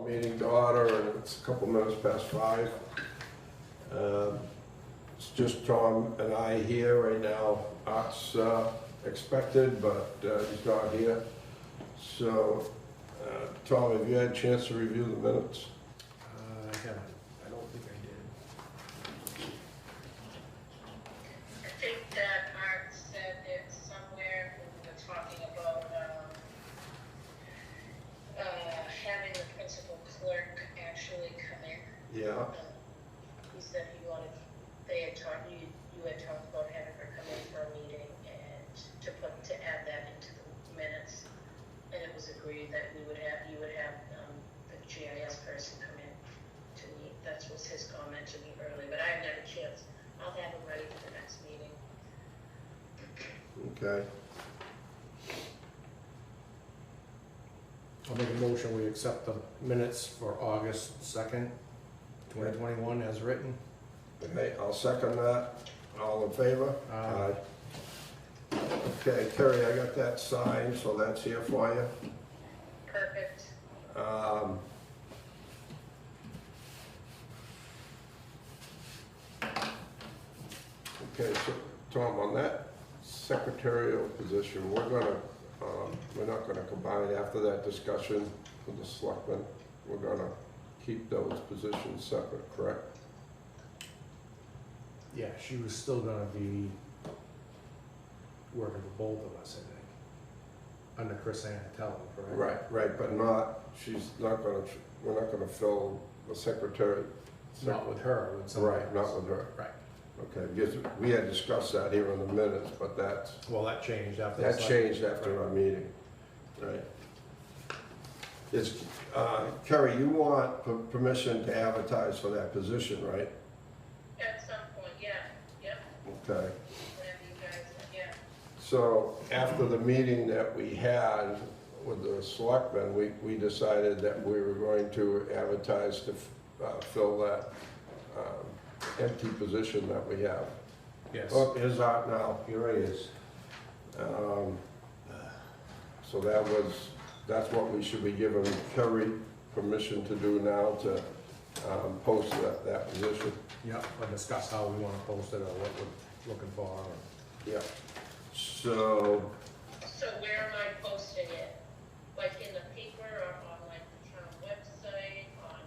meeting to order, and it's a couple minutes past 5. It's just Tom and I here right now. Art's expected, but he's not here. So, Tom, have you had a chance to review the minutes? I haven't. I don't think I did. I think that Art said it somewhere when we were talking about having the principal clerk actually come in. Yeah. He said he wanted, you had talked about having her come in for a meeting and to add that into the minutes. And it was agreed that you would have the GIS person come in to meet. That was his comment to me earlier, but I haven't had a chance. I'll have him ready for the next meeting. Okay. I'll make a motion, we accept the minutes for August 2nd, 2021 as written. Okay, I'll second that. All in favor? Aye. Okay, Terry, I got that signed, so that's here for you. Perfect. Okay, so Tom, on that secretarial position, we're not gonna combine after that discussion with the selectmen. We're gonna keep those positions separate, correct? Yeah, she was still gonna be working for both of us, I think, under Chris Anatello, correct? Right, but we're not gonna fill the secretary. Not with her, with somebody Right, else. not with her. Right. Okay, because we had discussed that here in the minutes, but Well, that changed after. that the changed select- after right. our meeting. Right. Kerry, you want permission to advertise for that position, right? At some point, yeah. Yep. Okay. Whatever you guys, yeah. So after the meeting that we had with the selectmen, we decided that we were going to advertise to fill that empty position that we have. Yes. Oh, here's Art now, here he is. So that's what we should be giving Kerry permission to do now, to post that position. Yep, we'll discuss how we wanna post it or what we're looking for. or- Yeah. So, So where am I posting it? Like in the paper or on like the town website, on?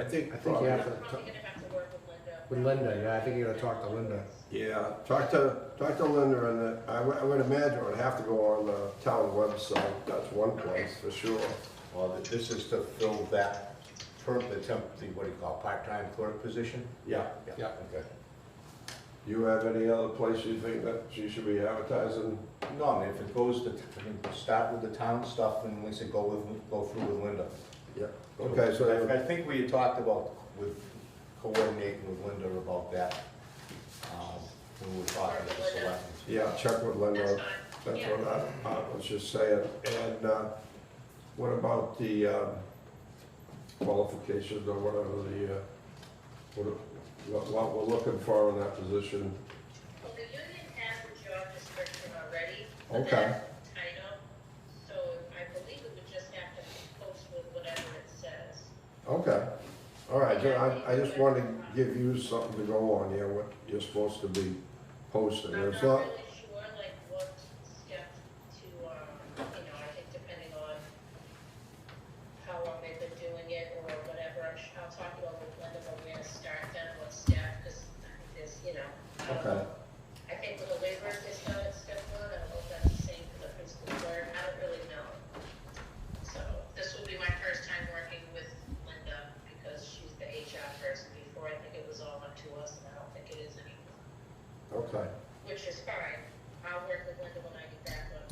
I think I think probably, you I'm have to, probably gonna have to work with Linda. with Linda, yeah, I think you gotta talk to Linda. yeah, talk to Linda, and I would imagine it would have to go on the town website. That's one place for sure. Well, this is to fill that what do you call, part-time clerk position? Yeah. Yeah. Okay. You have any other place you think that she should be advertising? No, I mean, if it goes to, start with the town stuff and Lisa go through with Linda. Yeah. Okay, so I think we had talked about coordinating with Linda about that, when we were talking to the selectmen. yeah, check with Linda. That's fine. That's Yeah. what I was just saying. And what about the qualifications or whatever what we're looking for in that position? Well, the union has a job description already. for Okay. that title, so I believe it would just have to post with whatever it says. Okay. All right, I just wanted to give you something to go on here, what you're supposed to be posting. I'm It's not not, really sure, like, what step to, I think depending on how long they've been doing it or whatever, I'll talk it over with Linda, but where to start then, what step, because I think there's, I don't okay. know. I think with the laborers, they start at step 1, I don't know if that's the same for the principal clerk, I don't really know. So, this will be my first time working with Linda, because she's the HR person. Before, I think it was all up to us, and I don't think it is anymore. Okay. Which is fine. I'll work with Linda when I get back, but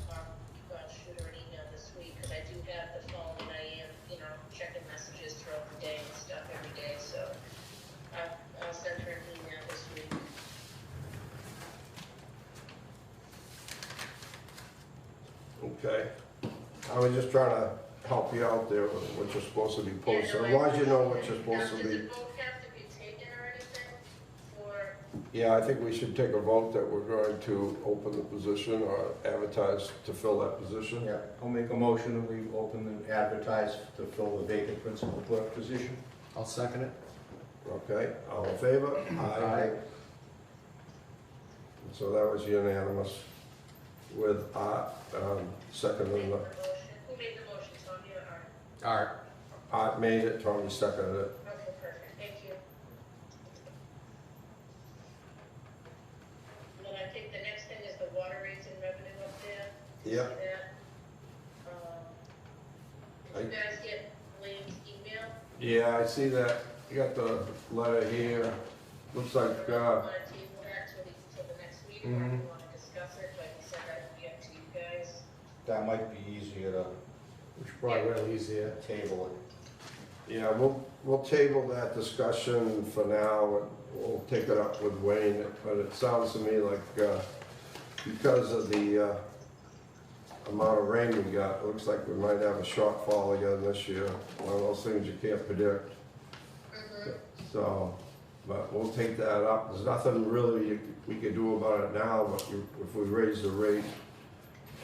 I'll shoot her an email this week, because I do have the phone, and I am, checking messages throughout the day and stuff every day, so I'll send her an email this week. Okay. I was just trying to help you out there with what you're supposed to be posting. Yeah, no, As long as you know I- what you're supposed to Does be. the vote have to be taken or anything for Yeah, I think we should take a vote that we're going to open the position or advertise to fill that position. Yeah, I'll make a motion that we open and advertise to fill the vacant principal clerk position. I'll second it. Okay, all in favor? Aye. So that was unanimous with Art, seconding Make the the, motion. Who made the motion, Tony or Art? Art. Art made it, Tony seconded it. Okay, perfect, thank you. And then I think the next thing is the water rates and revenue up there. Yeah. See that? Did you guys get Wayne's email? Yeah, I see that. You got the letter here. Looks like, Want to table that till the next meeting, or if you want to discuss it, like you said, that would be up to you guys. That might be easier to Which is probably real easier. table it. yeah, we'll table that discussion for now, and we'll take it up with Wayne, but it sounds to me like, because of the, amount of rain we got, it looks like we might have a shortfall again this year. One of those things you can't predict. So, but we'll take that up. There's nothing really we can do about it now, but if we raise the rate.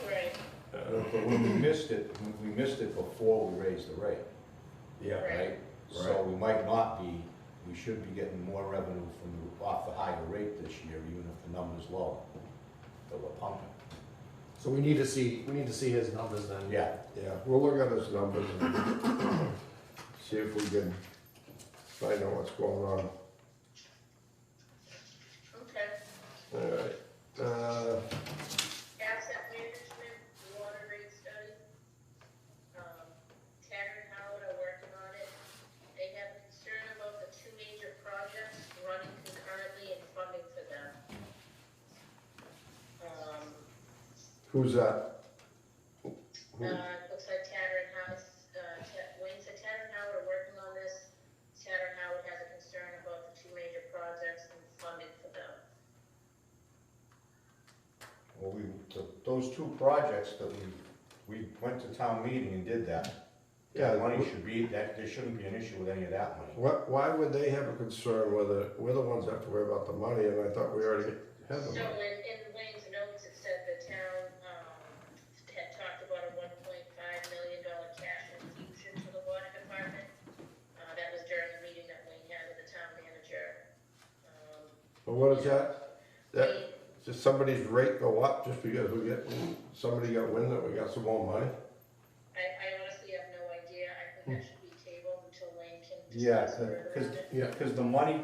Right. But when we missed it before we raised the rate, Yeah. right? So we might not be, we should be getting more revenue off the higher rate this year, even if the number's low, that we're pumping. So we need to see his numbers then. Yeah. Yeah, we'll look at his numbers and see if we can find out what's going on. Okay. All right. Asset management, water rate study. Tanner and Howard are working on it. They have a concern about the two major projects running concurrently and funding for them. Who's that? It looks like Tanner and Howard, Wayne said Tanner and Howard are working on this. Tanner and Howard has a concern about the two major projects and funding for them. Well, those two projects that we went to town meeting and did that. Yeah, That money should be, there shouldn't be an issue with any of that money. Why would they have a concern with it? We're the ones that have to worry about the money, and I thought we already had the So money. in Wayne's notes, it said the town, had talked about a $1.5 million cash infusion to the water department. That was during the meeting that Wayne had with the town manager. But what is that? Just somebody's rate go up just because somebody got wind that we got some more money? I honestly have no idea. I think that should be tabled until Wayne can Yeah, discuss further on it. because the money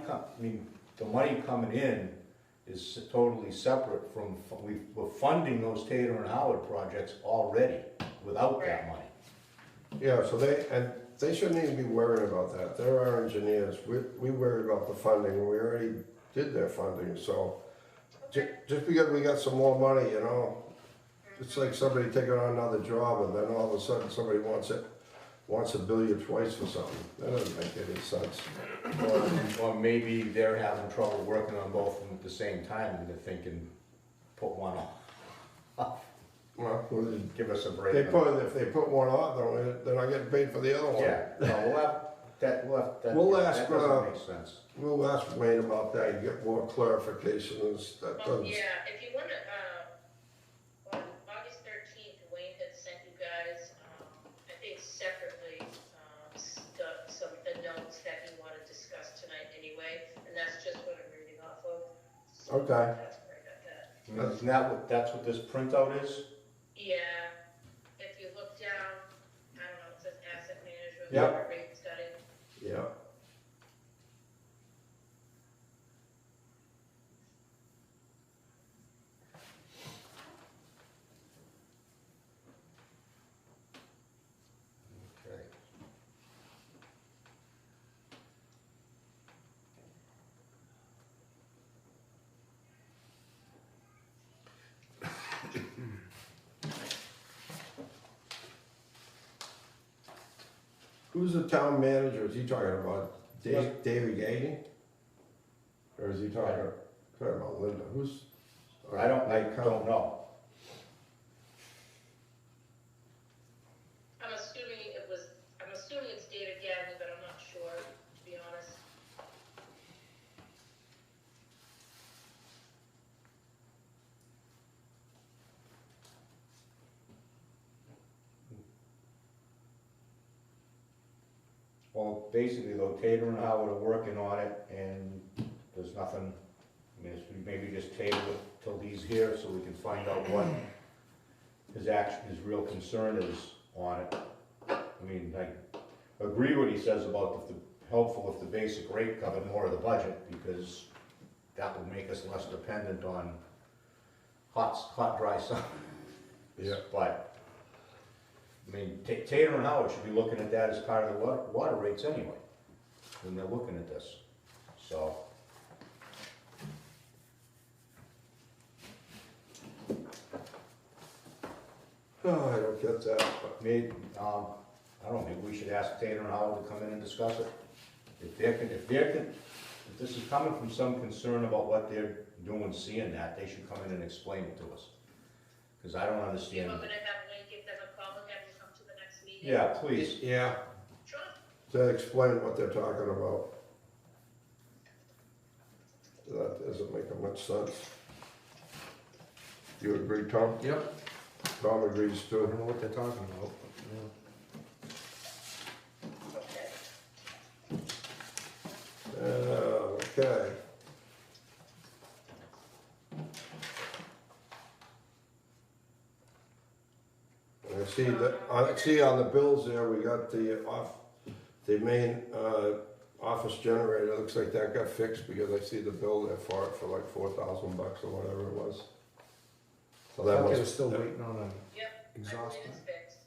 the money coming in is totally separate from, we're funding those Tater and Howard projects already without that money. Yeah, so they shouldn't even be worried about that. They're our engineers. We worry about the funding, we already did their funding, so. Just because we got some more money, it's like somebody taking on another job and then all of a sudden somebody wants to bill you twice for something. That doesn't make any sense. Or maybe they're having trouble working on both of them at the same time and they're thinking, put one off, Well, give us a break. if they put one on, they're not getting paid for the other one. Yeah, no, We'll that ask, doesn't make sense. We'll ask Wayne about that and get more clarifications. That Well, doesn't. yeah, if you wanna, on August 13th, Wayne had sent you guys, I think separately, the notes that he wanted discussed tonight anyway, and that's just what I'm reading off of. So Okay. That's where I got that. Isn't that's what this printout is? Yeah, if you look down, I don't know, it says asset management, Yep. water rate study. Yeah. Okay. Who's the town manager? Is he talking about David Gagey? Or is he talking about Linda? Who's? I don't know. I'm assuming it's David Gavin, but I'm not sure, to be honest. Well, basically though, Tater and Howard are working on it and there's nothing, I mean, maybe just table it till he's here so we can find out what his real concern is on it. I mean, I agree what he says about if the, helpful if the basic rate covered more of the budget, because that would make us less dependent on hot, dry summer. Yeah. But, I mean, Tater and Howard should be looking at that as part of the water rates anyway, when they're looking at this, so. Oh, I don't get that, but Maybe, I don't know, maybe we should ask Tater and Howard to come in and discuss it. If this is coming from some concern about what they're doing, seeing that, they should come in and explain it to us. Cause I don't Do you understand. want me to have Wayne give them a call and have them come to the next meeting? Yeah, please. Yeah, Sure. to explain what they're talking about. That doesn't make much sense. You agree, Tom? yep, Tom agrees I too. don't know what they're talking about, but, Okay. Okay. I see on the bills there, we got the main, office generator, looks like that got fixed because I see the bill there for it for like $4,000 or whatever it was. So I that thought they were must, still waiting on a Yep, I exhaust. believe it's fixed.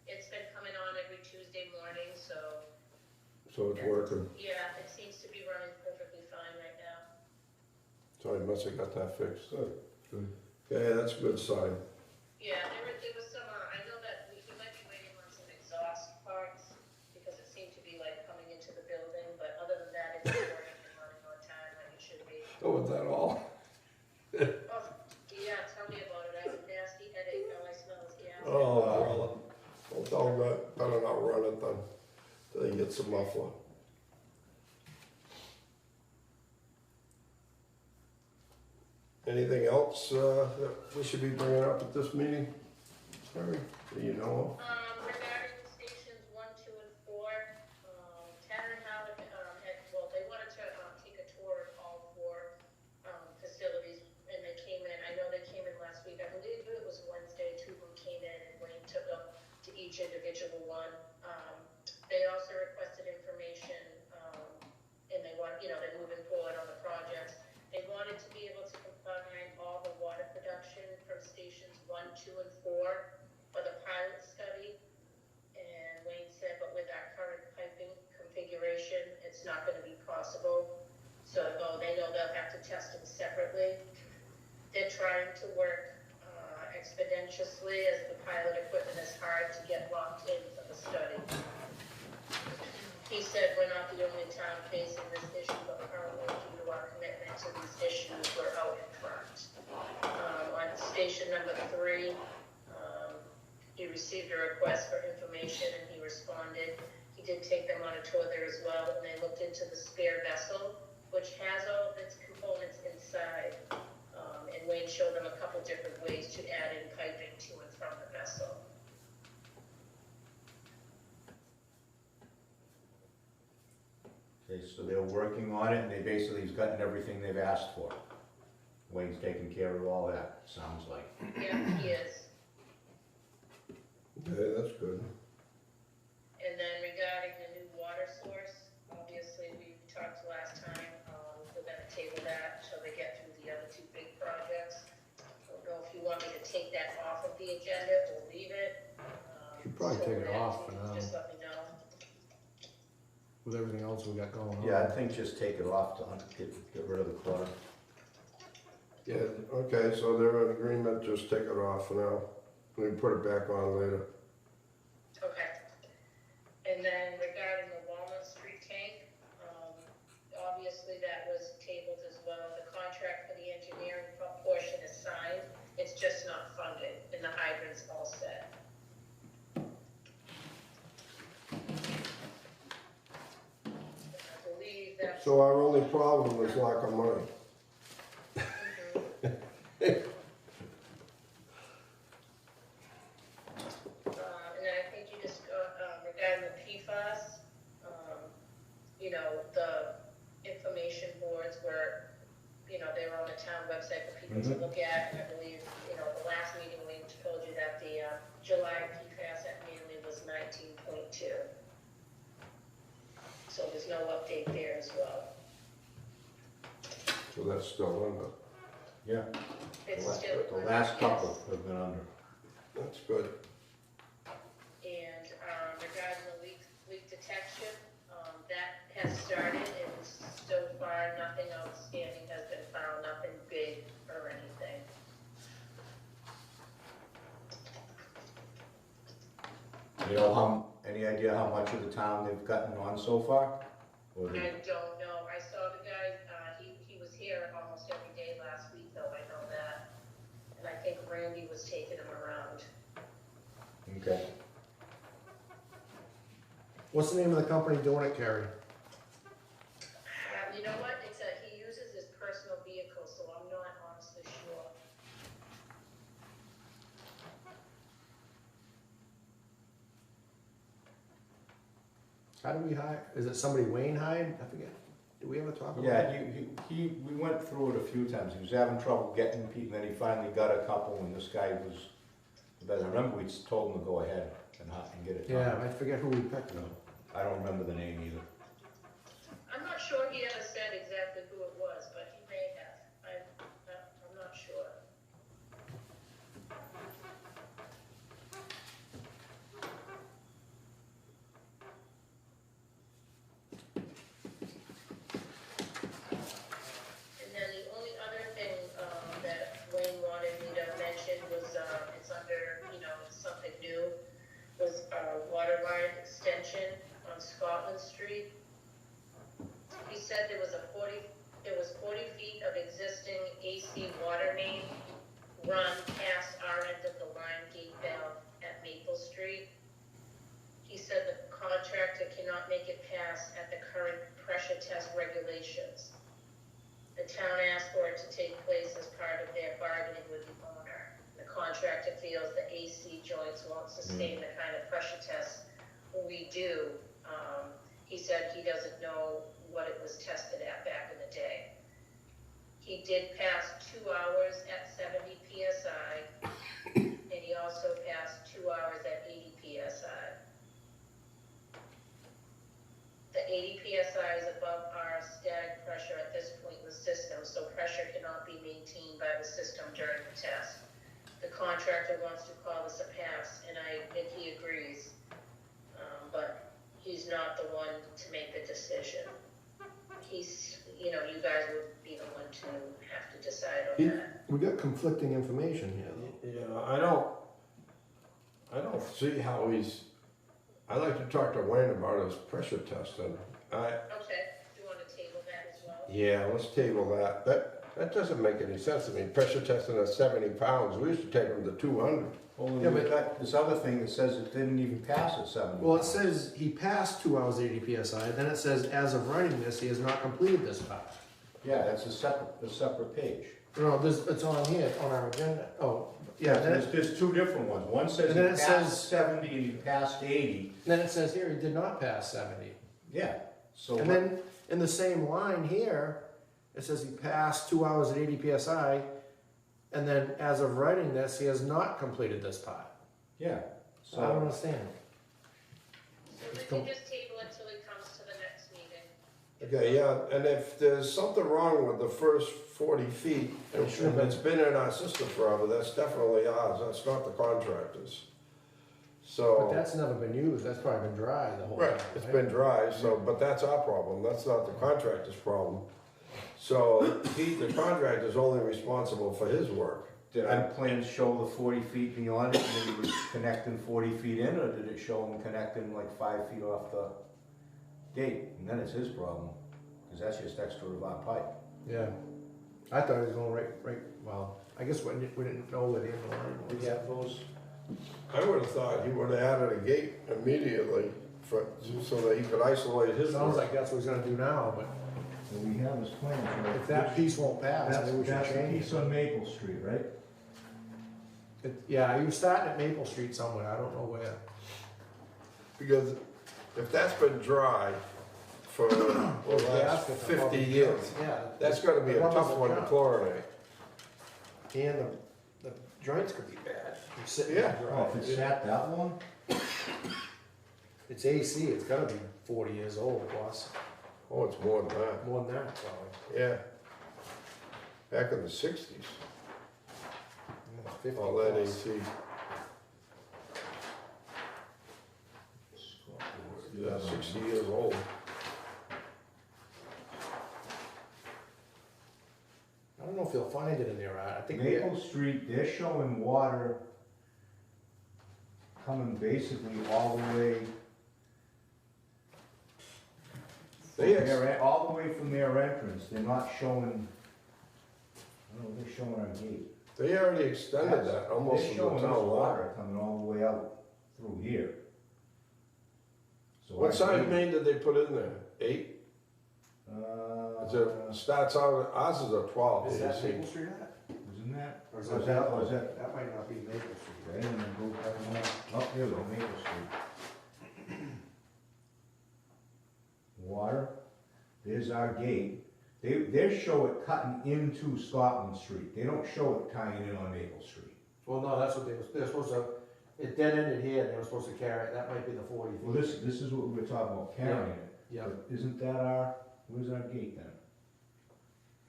It's been coming on every Tuesday morning, so, so it's working, yeah, it seems to be running perfectly fine right now. so I must have got that fixed. Good. Okay, that's a good sign. Yeah, there was some, I know that we might be waiting on some exhaust parts, because it seemed to be like coming into the building, but other than that, it's working and running on time like it should be. Oh, was that all? Oh, yeah, tell me about it, I have a nasty headache, now I smell his gas. Oh, well, tell them that, better not run it then, till you get some muffler. Anything else, that we should be bringing up at this meeting? Sorry, do you know? Regarding stations 1, 2, and 4, Tanner and Howard, they wanted to, take a tour of all 4, facilities, and they came in, I know they came in last week, I believe it was Wednesday, 2 of them came in, and Wayne took them to each individual one. They also requested information, and they want, they're moving forward on the projects. They wanted to be able to combine all the water production from stations 1, 2, and 4 for the pilot study. And Wayne said, but with our current piping configuration, it's not gonna be possible. So, they know they'll have to test them separately. They're trying to work expeditiously as the pilot equipment is hard to get locked in for the study. He said we're not the only town facing this issue, but currently due to our commitment to these issues, we're out in front. On station number 3, he received a request for information and he responded. He did take them on a tour there as well, and they looked into the spare vessel, which has all of its components inside. And Wayne showed them a couple different ways to add in piping to and from the vessel. Okay, so they're working on it, and he's gotten everything they've asked for. Wayne's taking care of all that, sounds like. Yeah, he is. Okay, that's good. And then regarding the new water source, obviously we talked last time, we're gonna table that until they get through the other 2 big projects. I don't know if you want me to take that off of the agenda or leave it. Should probably so take it that off for you now. Just let me know. with everything else we got going on. Yeah, I think just take it off to get rid of the clutter. Yeah, okay, so they're in agreement, just take it off for now. We can put it back on later. Okay. And then regarding the Walnut Street tank, obviously that was tabled as well. The contract for the engineering portion is signed, it's just not funded, and the hydrant's all set. I believe that's. So our only problem is lack of money. And then I think you just, regarding the PFAS, that's still under. Yeah. It's The still. the last couple yes. have been under. That's good. And regarding the leak detection, that has started, and so far, nothing outstanding has been found, nothing big or anything. You know any idea how much of the town they've gotten on so far? Or I they- don't know, I saw the guy, he was here almost every day last week, though, I know that. And I think Randy was taking him around. Okay. What's the name of the company doing it, Carrie? You know what, he uses his personal vehicle, so I'm not honestly sure. How do we hire, is it somebody Wayne hired? I forget. Did we ever talk about Yeah, that? we went through it a few times. He was having trouble getting people, then he finally got a couple, and this guy was, but I remember we told him to go ahead and get it done. Yeah, I forget who we picked. No, I don't remember the name either. I'm not sure he ever said exactly who it was, but he may have. I'm not sure. And then the only other thing that Wayne wanted me to mention was, it's under, it's something new, was water line extension on Scotland Street. He said there was 40 feet of existing AC water main run past our end of the line gate valve at Maple Street. He said the contractor cannot make it pass at the current pressure test regulations. The town asked for it to take place as part of their bargaining with the owner. The contractor feels the AC joints won't sustain the kind of pressure tests we do. He said he doesn't know what it was tested at back in the day. He did pass 2 hours at 70 PSI, and he also passed 2 hours at 80 PSI. The 80 PSI is above our static pressure at this point in the system, so pressure cannot be maintained by the system during the test. The contractor wants to call this a pass, and he agrees, but he's not the one to make the decision. You guys would be the one to have to decide on that. We got conflicting information here. Yeah, I don't see how I'd like to talk to Wayne about his pressure testing. Okay, do you want to table that as well? Yeah, let's table that. That doesn't make any sense to me. Pressure testing at 70 pounds, we used to take them to 200. Well, Yeah, we've but- got this other thing that says it didn't even pass at 70. Well, it says he passed 2 hours 80 PSI, then it says as of writing this, he has not completed this part. Yeah, that's a separate page. No, it's on here, on our agenda. Oh, yeah, There's two different ones. One says And then he it passed says- 70 and he passed 80. then it says here he did not pass 70. Yeah, so. And then in the same line here, it says he passed 2 hours at 80 PSI, and then as of writing this, he has not completed this part. Yeah, So I don't so, understand. So we can just table it till he comes to the next meeting. Okay, yeah, and if there's something wrong with the first 40 feet, and it's been in our system forever, that's definitely ours, that's not the contractor's. But So, that's never been used, that's probably been dry the whole time. right, it's been dry, so, but that's our problem, that's not the contractor's problem. So, the contractor's only responsible for his work. did our plans show the 40 feet beyond it, and he was connecting 40 feet in, or did it show him connecting like 5 feet off the gate? And then it's his problem, because that's just extra of our pipe. Yeah. I thought he was going right, well, I guess we didn't know where the end of the line Did was. you have those? I would have thought he would have added a gate immediately so that he could isolate his Sounds work. like that's what he's gonna do now, but Well, we have his plans, right? if that piece won't pass, That's, maybe we should that's the change piece it. on Maple Street, right? Yeah, he was starting at Maple Street somewhere, I don't know where. Because if that's been dry for the last 50 years, Yeah. that's gonna be a tough one to chlorinate. And the joints could be bad, from sitting Yeah. there Oh, dry. if it's sat that long? It's AC, it's gotta be 40 years old plus, Oh, it's more than that, more than that probably. yeah. back in the sixties, Yeah, 50 all that plus. AC. Yeah, 60 years old. I don't know if you'll find it in there, I think we, Maple Street, they're showing water coming basically all the way. All the way from their entrance, they're not showing, I don't know, they're showing our gate. They already extended that almost They're to the showing this town line. water coming all the way out through here. So What our size gate- main did they put in there? 8? Is it, starts out, ours is a 12. is that AC. Maple Street at? Isn't that? Or is was that, was that? that might not be Maple Street. Okay, and then go down, oh, here we go, Maple Street. Water, there's our gate. They show it cutting into Scotland Street. They don't show it tying in on Maple Street. Well, no, that's what they're supposed to, it dead ended here, and they were supposed to carry it, that might be the 40 feet. Well, this is what we were talking about, carrying it. Yeah, But isn't that our, where's our gate then?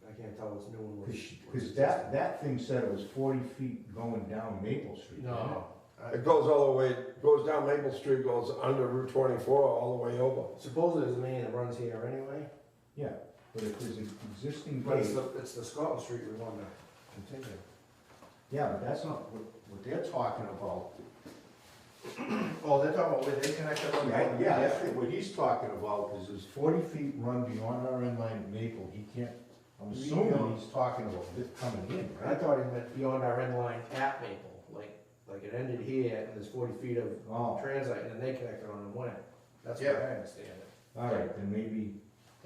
I can't tell what's new and what's. Because that thing said it was 40 feet going down Maple Street. didn't it? No. It goes all the way, goes down Maple Street, goes under Route 24, all the way over. Supposedly there's a main that runs here anyway, Yeah, but if there's an existing but gate, it's the Scotland Street we want to continue. yeah, but that's not what they're talking about. Oh, they're talking about where they connected on the. Yeah, that's what he's talking about, is there's 40 feet run beyond our end line at Maple, he can't, I'm assuming he's talking about this coming in, I right? thought he meant beyond our end line at Maple, like it ended here, and there's 40 feet of Oh, transite, and then they connected on and went. That's what I understand it. all right, then maybe,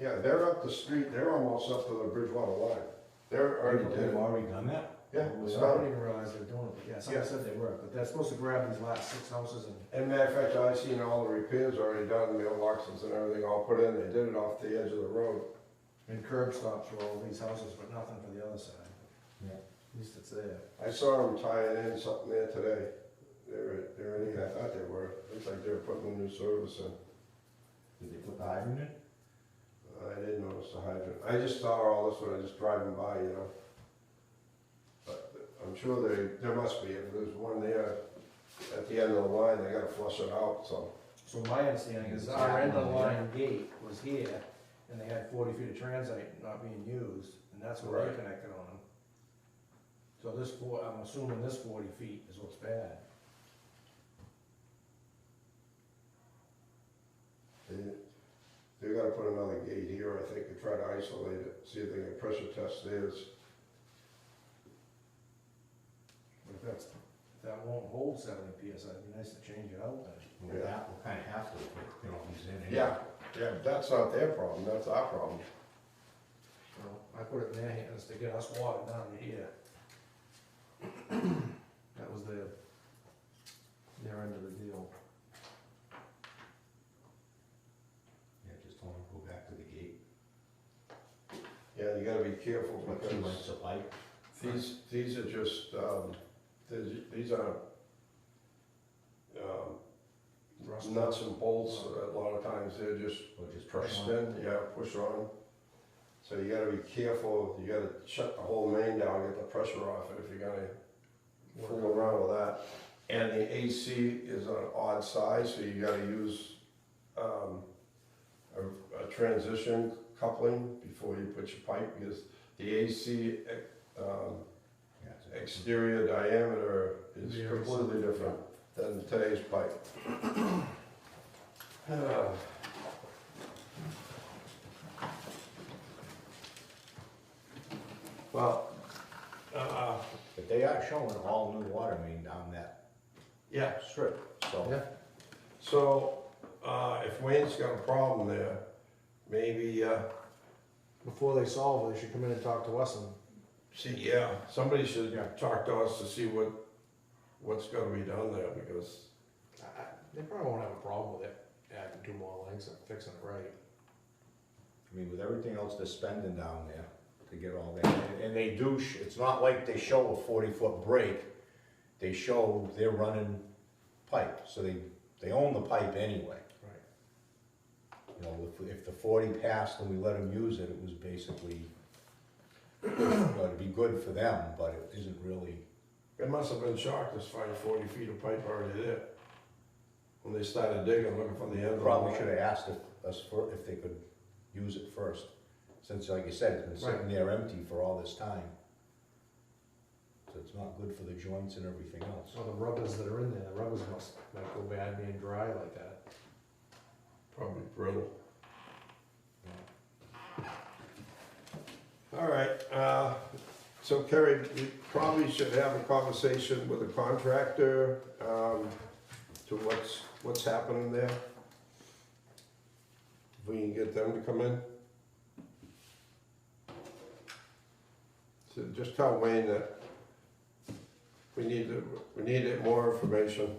Yeah, they're up the street, they're almost up to the Bridgewater line. They're already did they've it. already done that? Yeah, I it's didn't done. even realize they were doing it, but yeah, someone said they were, but they're supposed to grab these last 6 houses and. And matter of fact, I seen all the repairs already done, mailboxes and everything all put in. They did it off the edge of the road. And curb stops for all these houses, but nothing for the other side. Yeah. At least it's there. I saw them tying in something there today. They're in here, I thought they were. Looks like they were putting a new service in. Did they put the hydrant in? I didn't notice the hydrant. I just saw all this when I was just driving by, you know. But I'm sure there must be. If there's one there at the end of the line, they gotta flush it out, so. So my understanding is our end of the line gate was here, and they had 40 feet of transite not being used, and that's where they Right. connected on them. So I'm assuming this 40 feet is what's bad. They gotta put another gate here, I think, to try to isolate it, see if they can pressure test theirs. But if that won't hold 70 PSI, it'd be nice to change it out then. Well, that will kind of have to, you know, he's in it. Yeah, but that's not their problem, that's our problem. So I put it in their hands to get us water down to here. That was their end of the deal. Yeah, just tell him to go back to the gate. Yeah, you gotta be careful What, 2 lengths because of pipe? these are just, these are, Rust. nuts and bolts, a lot of times they're just Or just pressed push on? in, yeah, push on. So you gotta be careful, you gotta shut the whole main down, get the pressure off it if you're gonna fool around with that. And the AC is an odd size, so you gotta use, a transition coupling before you put your pipe, because the AC, Yeah, it's a- exterior diameter is Very completely different than today's pipe. Well, But they are showing all new water main down that yeah, strip, so. Yeah. so, if Wayne's got a problem there, maybe, Before they solve it, they should come in and talk to us and. somebody should talk to us to see what's gonna be done there, because, They probably won't have a problem with it, adding 2 more lengths and fixing it right. I mean, with everything else they're spending down there to get all that, and they do, it's not like they show a 40-foot break, they show they're running pipe, so they own the pipe anyway. Right. You know, if the 40 passed and we let them use it, it was basically, it'd be good for them, but it isn't really. It must have been shocked to find 40 feet of pipe already there. When they started digging, looking for the end of the Probably line. should have asked if they could use it first, since, like you said, it's been sitting there empty for all this time. So it's not good for the joints and everything else. Well, the rubbers that are in there, the rubbers might go bad being dry like that. Probably brittle. All right, so Kerry, we probably should have a conversation with the contractor, to what's happening there. If we can get them to come in. So just tell Wayne that we need more information.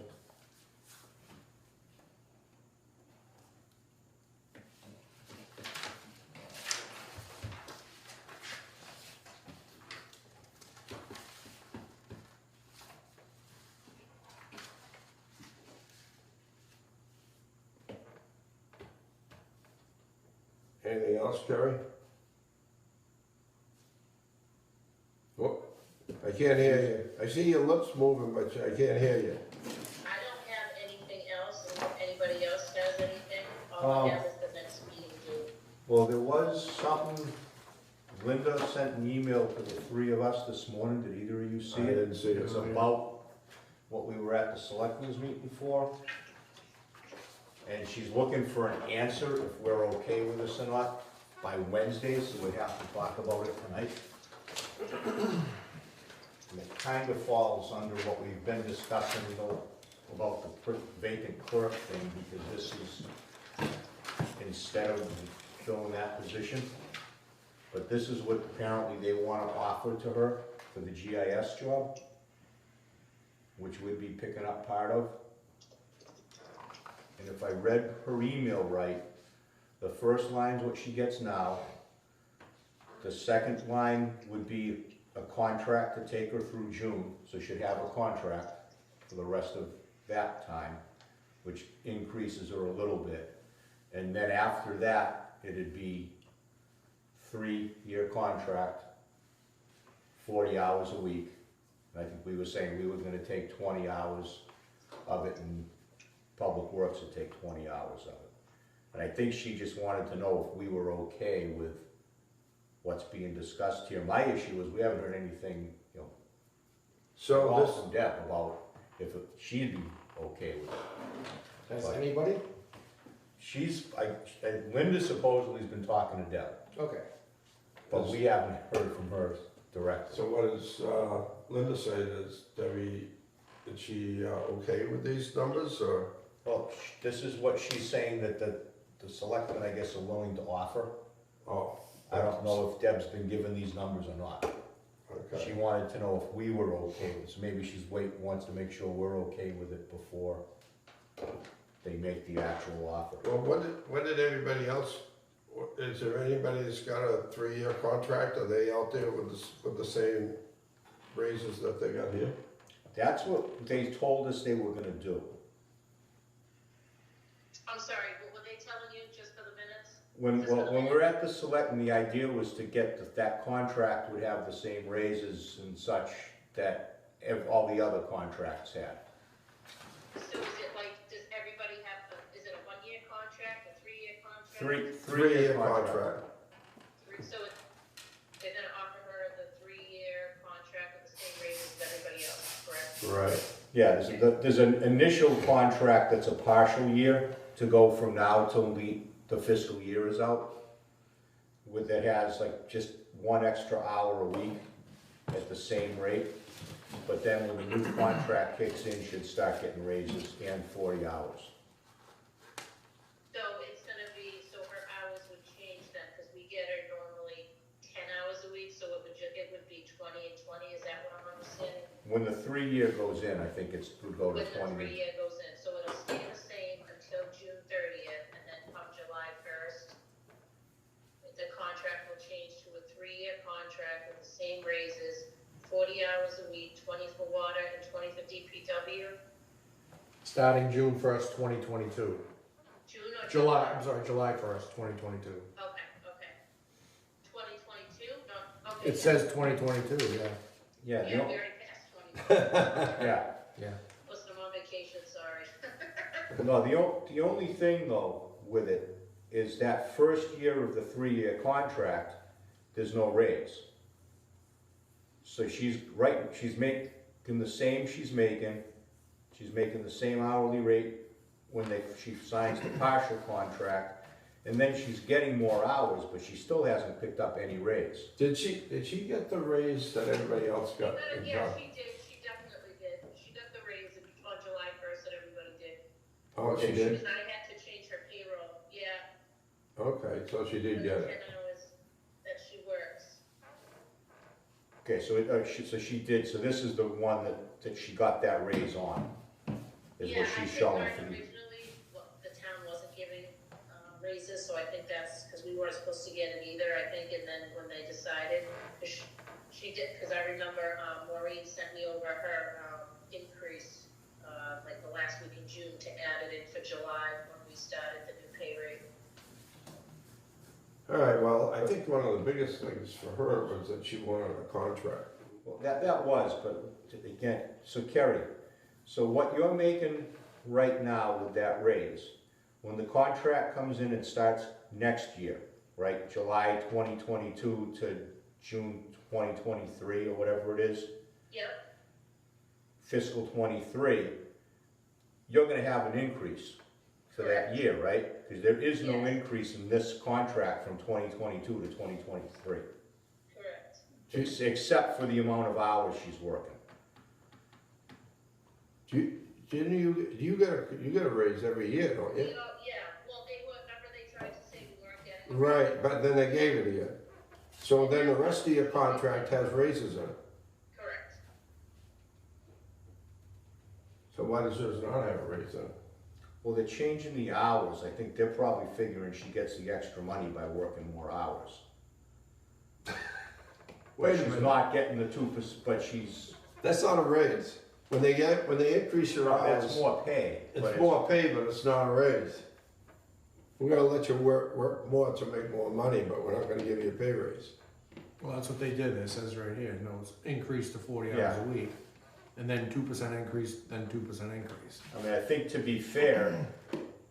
Anything else, Kerry? Oh, I can't hear you. I see your lips moving, but I can't hear you. I don't have anything else, and if anybody else has anything, all I have is the next meeting due. Well, there was something, Linda sent an email to the three of us this morning, did either of you see I it? didn't see it. It's about what we were at the selectmen's meeting for. And she's looking for an answer if we're okay with this or not by Wednesday, so we have to talk about it tonight. And it kind of falls under what we've been discussing, about the vacant clerk thing, because this is instead of filling that position. But this is what apparently they want to offer to her for the GIS job, which we'd be picking up part of. And if I read her email right, the first line's what she gets now. The second line would be a contract to take her through June, so she'd have a contract for the rest of that time, which increases her a little bit. And then after that, it'd be 3-year contract, 40 hours a week. And I think we were saying we were gonna take 20 hours of it, and Public Works would take 20 hours of it. And I think she just wanted to know if we were okay with what's being discussed here. My issue is we haven't heard anything, So from Deb about if she'd be okay with it. Has Right. anybody? Linda supposedly has been talking to Deb, Okay. but we haven't heard from her directly. So what does Linda say? Is she okay with these numbers, or? Well, this is what she's saying that the selectmen, I guess, are willing to offer. Oh. I don't know if Deb's been given these numbers or not. Okay. She wanted to know if we were okay with it, so maybe she's wants to make sure we're okay with it before they make the actual offer. Well, when did everybody else, is there anybody that's got a 3-year contract? Are they out there with the same raises that they got here? That's what they told us they were gonna do. I'm sorry, what were they telling you, just for the minutes? When we're at the select, and the idea was to get that contract would have the same raises and such that all the other contracts had. So is it like, does everybody have, is it a 1-year contract, a 3-year contract? 3-year contract. So they're gonna offer her the 3-year contract with the same raises as everybody else, correct? Right. Yeah, there's an initial contract that's a partial year to go from now till the fiscal year is out. That has like just 1 extra hour a week at the same rate. But then when the new contract kicks in, she'd start getting raises and 40 hours. So it's gonna be, so her hours would change then, because we get her normally 10 hours a week, so it would be 20 and 20, is that what I'm understanding? When the 3-year goes in, I think it would go to When the 20. 3-year goes in, so it'll stay the same until June 30th, and then come July 1st, the contract will change to a 3-year contract with the same raises, 40 hours a week, 20 for water and 20 for DPW. Starting June 1st, 2022. June or July 1st, 2022. Okay. 2022? No, okay. It says 2022, yeah. Yeah, Yeah, we already passed 20. yeah. Yeah. Was I'm on vacation, sorry. No, the only thing though with it is that first year of the 3-year contract, there's no raise. So she's making the same she's making the same hourly rate when she signs the partial contract, and then she's getting more hours, but she still hasn't picked up any raise. Did she get the raise that everybody else got? Yeah, she did, she definitely did. She got the raise on July 1st that everybody did. Oh, she did? Because I had to change her payroll, yeah. Okay, so she did get it. 10 hours that she works. Okay, so she did, so this is the one that she got that raise on, is what she's showing for the. Originally, the town wasn't giving raises, so I think that's because we weren't supposed to get it either, I think, and then when they decided, she did, because I remember Maureen sent me over her increase, like the last week in June to add it in for July when we started the new pay rate. All right, well, I think one of the biggest things for her was that she wanted a contract. Well, that was, but again, so Kerry, so what you're making right now with that raise, when the contract comes in and starts next year, right, July 2022 to June 2023 or whatever it is, Yep, fiscal 23, you're gonna have an increase for that year, right? Because there is no Yes. increase in this contract from 2022 to 2023, correct. except for the amount of hours she's working. You get a raise every year, don't you? Yeah, well, remember they tried to say we weren't getting. Right, but then they gave it to you. So then the rest of your contract has raises in it. Correct. So why does yours not have a raise in it? Well, they're changing the hours. I think they're probably figuring she gets the extra money by working more hours. Wait a She's minute. not getting the 2%, but she's, That's not a raise. When they increase your that's hours, more pay. but it's more pay, but it's not a raise. We're gonna let you work more to make more money, but we're not gonna give you a pay raise. Well, that's what they did, it says right here, no, it's increased to 40 hours Yeah. a week, and then 2% increase, then 2% increase. I mean, I think to be fair,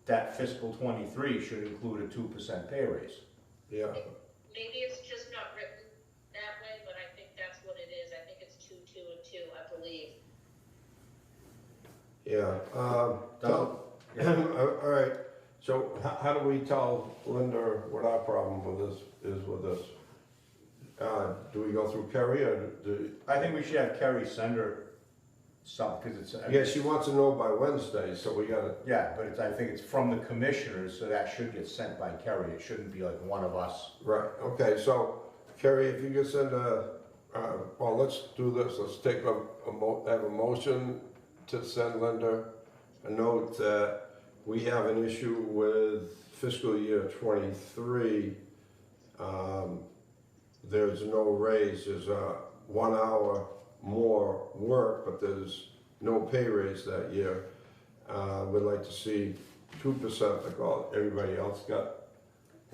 that fiscal 23 should include a 2% pay raise. Yeah. Maybe it's just not written that way, but I think that's what it is. I think it's 2, 2, and 2, I believe. Yeah. All right. So how do we tell Linda what our problem with this is with this? Do we go through Kerry or do? I think we should have Kerry send her something, because it's. Yeah, she wants to know by Wednesday, so we gotta. Yeah, but I think it's from the commissioners, so that should get sent by Kerry. It shouldn't be like one of us. Right. Okay. So Kerry, if you could send well, let's do this. Let's take have a motion to send Linda a note that we have an issue with fiscal year 23. There's no raise. There's 1 hour more work, but there's no pay raise that year. We'd like to see 2% like all everybody else got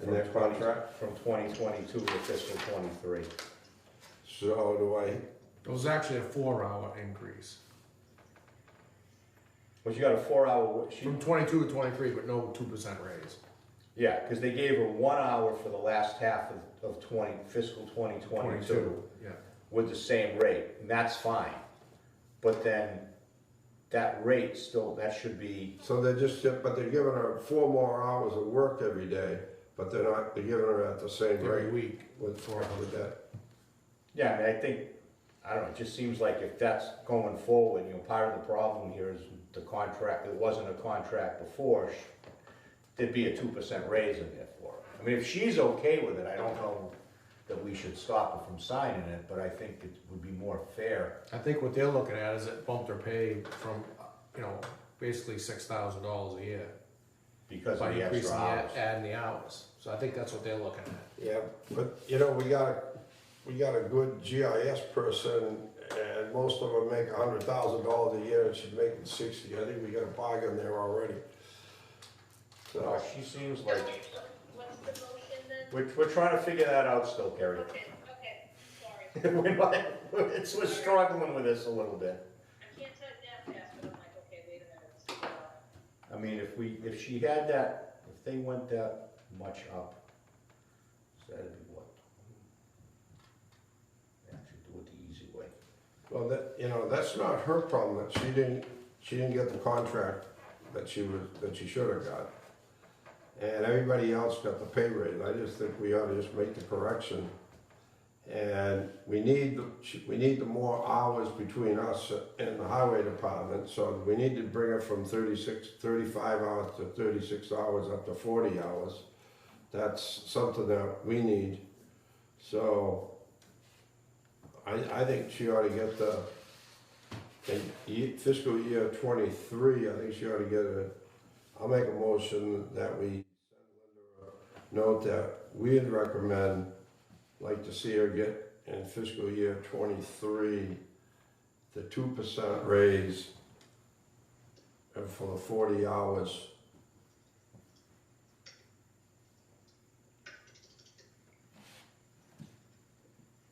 in their contract. From 2022 to fiscal 23. So do I? It was actually a 4-hour increase, But you got a 4-hour, from 22 to 23, but no 2% raise. yeah, because they gave her 1 hour for the last half of fiscal 2022 Yeah. with the same rate, and that's fine. But then that rate still, that should be, So they're but they're giving her 4 more hours of work every day, but they're giving her at the same Every rate week. with 4 hours. with that. yeah, I mean, I think, I don't know, it just seems like if that's going forward, part of the problem here is the contract, it wasn't a contract before, there'd be a 2% raise in there for her. I mean, if she's okay with it, I don't know that we should stop her from signing it, but I think it would be more fair. I think what they're looking at is it bumped her pay from, basically $6,000 a year. Because By of the increasing extra hours. adding the hours. So I think that's what they're looking at. Yeah, but we got a good GIS person, and most of them make $100,000 a year, and she's making 60. I think we got a bargain there already. So She seems like, What's the motion then? we're trying to figure that out still, Kerry. Okay, sorry. We're struggling with this a little bit. I can't type that fast, but I'm like, okay, wait a minute, let's figure it out. I mean, if she had that, if they went that much up, so that'd be what? Actually, do it the easy way. Well, that, you know, that's not her problem, that she didn't get the contract that she should have got. And everybody else got the pay rate. I just think we ought to just make the correction. And we need the more hours between us and the highway department, so we need to bring it from 35 hours to 36 hours up to 40 hours. That's something that we need. So I think she ought to get in fiscal year 23, I think she ought to get I'll make a motion that we send Linda a note that we'd recommend, like to see her get in fiscal year 23, the 2% raise and for the 40 hours.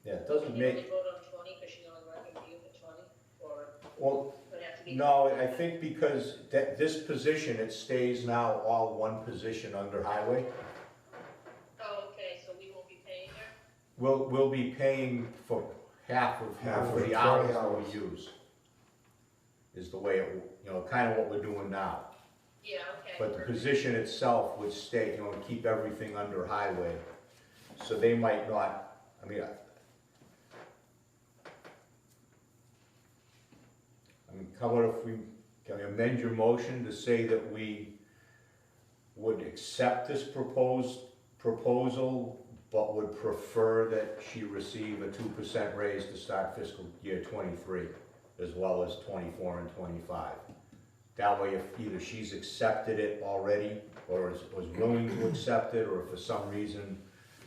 Yeah, it doesn't Can you make, only vote on 20 because she's only working for you for 20? Or well, would it have to be? no, I think because this position, it stays now all one position under highway. Oh, okay, so we won't be paying her? We'll be paying for half of the the hours 20 that hours. we use. Is the way it, you know, kind of what we're doing now. Yeah, okay. But the perfect. position itself would stay, you know, and keep everything under highway. So they might not, I mean, how about if can we amend your motion to say that we would accept this proposal, but would prefer that she receive a 2% raise to start fiscal year 23, as well as 24 and 25. That way, if either she's accepted it already, or was willing to accept it, or if for some reason,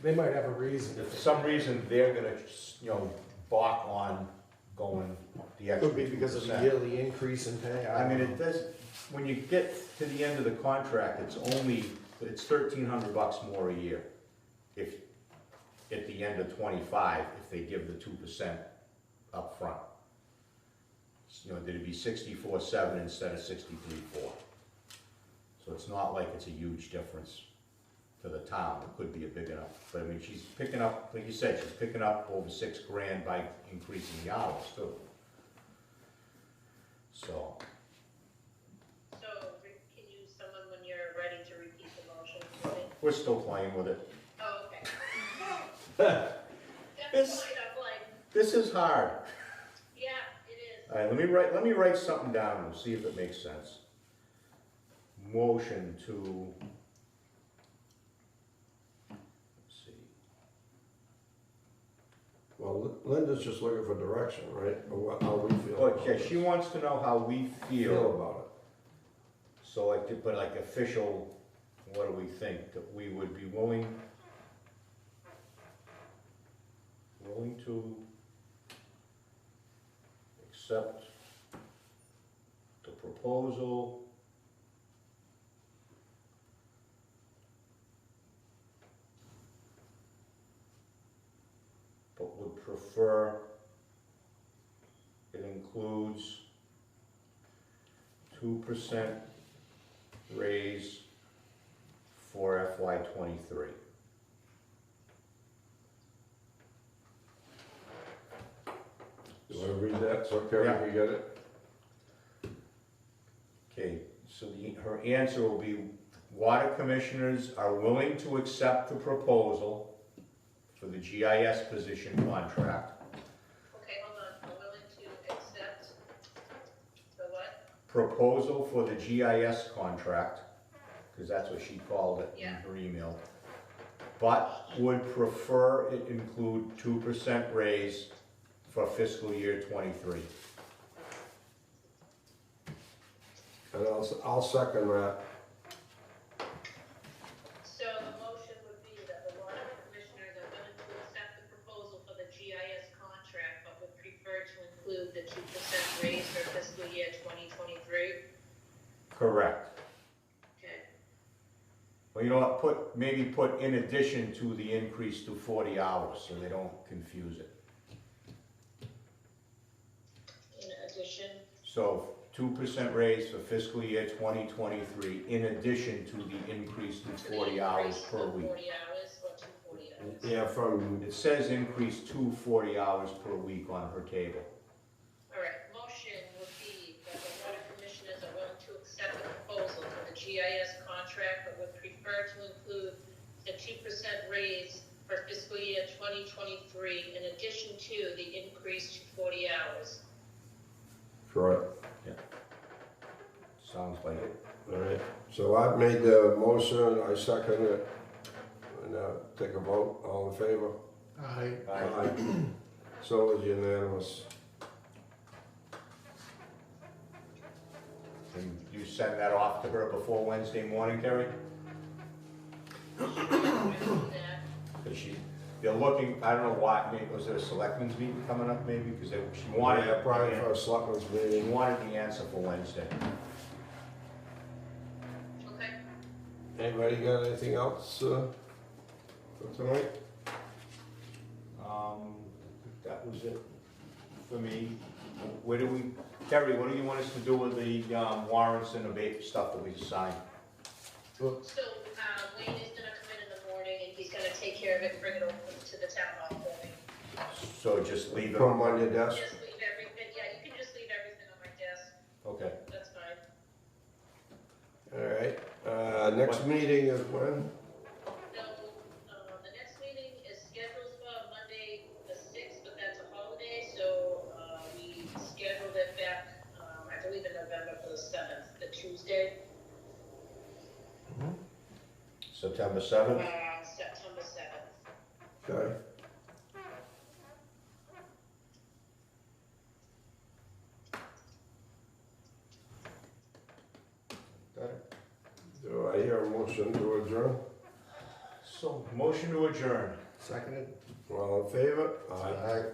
They might have a reason. if for some reason they're gonna, you know, balk on going the extra 2%. Could be because of the yearly increase in pay. I mean, it does, when you get to the end of the contract, it's $1,300 more a year. If, at the end of 25, if they give the 2% up front. You know, it'd be 64.7 instead of 63.4. So it's not like it's a huge difference to the town. It could be a big enough, but I mean, she's picking up, like you said, she's picking up over $6,000 by increasing the hours too. So, Rick, can you, someone, when you're ready to repeat the motion, for me? we're still playing with it. Oh, okay. This- That's fine, I'm like, This is hard. yeah, it is. All right, let me write something down and see if it makes sense. Motion to, let's see, Well, Linda's just looking for direction, right? Or how we feel. okay, she wants to know how we feel feel. about So like, but like official, what do we think? That we would be willing to accept the proposal but would prefer it includes 2% raise for FY '23. it. You wanna read that, so Karen, Yeah. you get it? Okay, so her answer will be, water commissioners are willing to accept the proposal for the GIS position contract. Okay, hold on, I'm willing to accept the what? Proposal for the GIS contract, because that's what she called it in Yeah. her email. But would prefer it include 2% raise for fiscal year '23. And I'll second that. So the motion would be that the water commissioners are willing to accept the proposal for the GIS contract, but would prefer to include the 2% raise for fiscal year 2023. Correct. Okay, Well, you know what, maybe put in addition to the increase to 40 hours, so they don't confuse it. So 2% raise for fiscal year 2023, in addition to the increase to 40 hours per week. 40 hours or 240 hours? Yeah, from, It says increase to 40 hours per week on her table. All right, motion would be that the water commissioners are willing to accept the proposal for the GIS contract, but would prefer to include the 2% raise for fiscal year 2023, in addition to the increase to 40 hours. correct. Sounds like it. All right, so I've made the motion, I second it, and take a vote, all in favor? Aye. So is unanimous. And you send that off to her before Wednesday morning, Terry? Because they're looking, I don't know why, maybe, was there a selectmen's meeting coming up maybe? Because she wanted, Yeah, probably for a selectmen's she meeting. wanted the answer for Wednesday. Okay. Anybody got anything else, for tonight? That was it for me. Where do we, Terry, what do you want us to do with the warrants and abate stuff that we signed? So, Wayne is gonna come in the morning and he's gonna take care of it and bring it over to the town hall for me. So just leave it Put them on your desk? Just leave everything, yeah, you can just leave everything on my desk, Okay. that's fine. All right, next meeting is when? No, the next meeting is scheduled for Monday, the 6th, but that's a holiday, so, we scheduled it back, I believe in November for the 7th, the Tuesday, September 7th? September 7th. Okay. Do I hear a motion to adjourn? So, motion to adjourn. Seconded? All in favor? Aye.